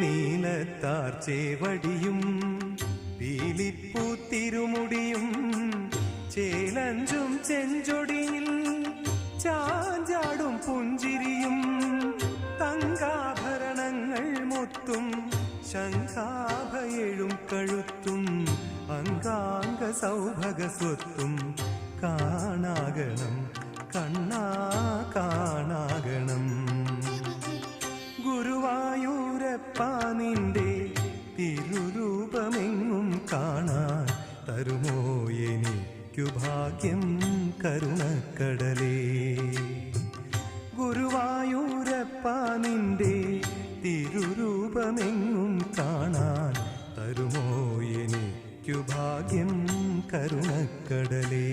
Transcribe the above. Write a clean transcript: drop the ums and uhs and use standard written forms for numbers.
നീലത്താർ ചേവടിയും പീലിപ്പൂത്തിരുമുടിയും ചേലഞ്ചും ചെഞ്ചൊടിയിൽ ചാഞ്ചാടും പുഞ്ചിരിയും തങ്കാഭരണങ്ങൾ മുത്തും ശംഖാഭയെഴും കഴുത്തും അംഗാംഗ സൗഭഗ സ്വത്തും കാണാകണം കണ്ണാ കാണാകണം. ഗുരുവായൂരപ്പ നിന്റെ തിരുരൂപമെങ്ങും കാണാൻ തരുമോ എനിക്കു ഭാഗ്യം കരുണക്കടലേ. ഗുരുവായൂരപ്പ നിന്റെ തിരുരൂപമെങ്ങും കാണാൻ തരുമോ എനിക്കു ഭാഗ്യം കരുണക്കടലേ.